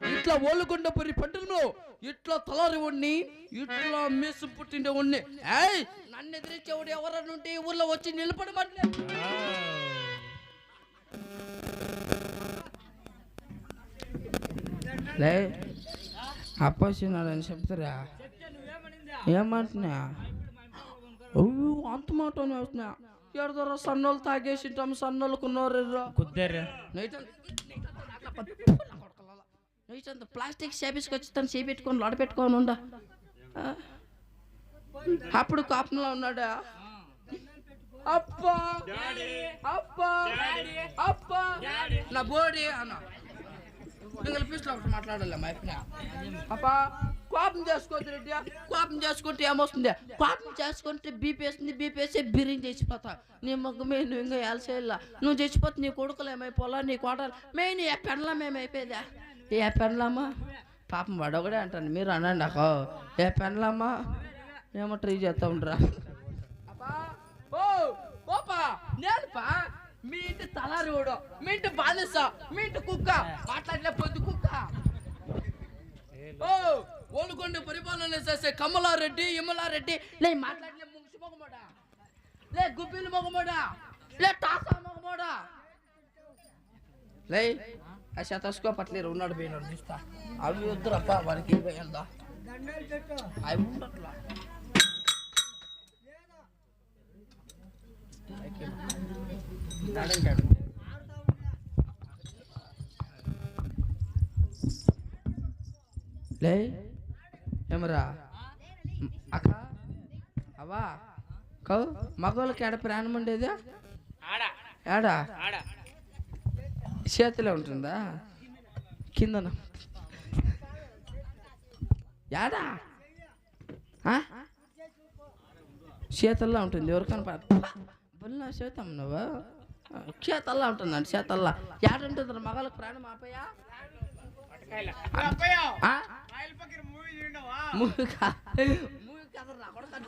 ఇట్లా ఓలుకొండ పరి పంటను ఇట్లా తలారి ఉన్ని ఇట్లా మేసు పుట్టిండే ఉన్ని నన్ను ఎదిరించేవాడు ఎవరన్నా ఉంటే ఈ ఊర్లో వచ్చి నిలబడమట్లే. లే అప్పసినాడని చెప్తారా ఏమంటున్నా అంత మాట వేస్తున్నా ఎడదర సన్నోళ్ళు తాగేసింటాం సన్నోళ్ళకు నోరెర్రా కుద్దర్రా నైట్ అంత ప్లాస్టిక్ చేపించుకొచ్చి తను చేపెట్టుకొని లోడ పెట్టుకొని ఉండ అప్పుడు కాపులో ఉన్నాడా అప్పా అప్పా అప్పా నా బోడి అన్న మిమ్మల్ని పీసులో మాట్లాడాలి మా అప్పా కోపం చేసుకోవద్దు రెడ్డి కోపం చేసుకుంటే ఏమొస్తుంది కోపం చేసుకుంటే బీపీ వేస్తుంది బీపీ వేస్తే బిర్యానీ చచ్చిపోతా నీ మొగ్గమే నువ్వు ఇంకా ఏల్చేయాల నువ్వు చచ్చిపోతే నీ కొడుకులు ఏమైపోలా నీ కోటలు మెయిన్ ఏ పెండ్లం ఏమైపోయేదా ఏ పెండ్లమ్మా పాపం వాడొకడే అంటాను మీరు అనండి నాకు ఏ పెండ్లమ్మా ఏమో ట్రై చేస్తా ఉండరా నేనుపా మీ ఇంటి తలారివాడు మీ ఇంటి బానిస మీ ఇంటి కుక్క మాట్లాడలేకపోద్దు కుక్క ఓలుకొండ పరిపాలన చేసే కమలారెడ్డి ఇమలారెడ్డి లే మాట్లాడలే ముగిసి మొగమోడా లే గుబ్బిలు మొగమోడా లే టాసా మొగమోడా లే ఆ శతస్కో పట్లేరు ఉన్నాడు పోయినాడు చూస్తా అవి వద్దురప్ప వాడికి పోయిందా అవి ఉండట్లా లే ఏమరా అక్క అవా కౌ మగవాళ్ళకి ఏడ ప్రాణం ఉండేది ఏడా చేతిలో ఉంటుందా కిందన ఏడా చేతల్లో ఉంటుంది ఎవరికైనా బొల్ల చేతాం నువ్వు చేతల్లా ఉంటుందండి చేతల్లా ఏడుంటుంది మగవాళ్ళకి ప్రాణం ఆపయ్యా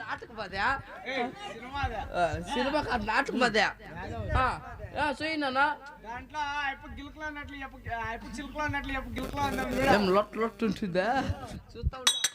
నాటకపోదా సినిమా కాదు నాటకపోదా చూయినా లొట్ లొట్ ఉంటుందా చూస్తా ఉంటా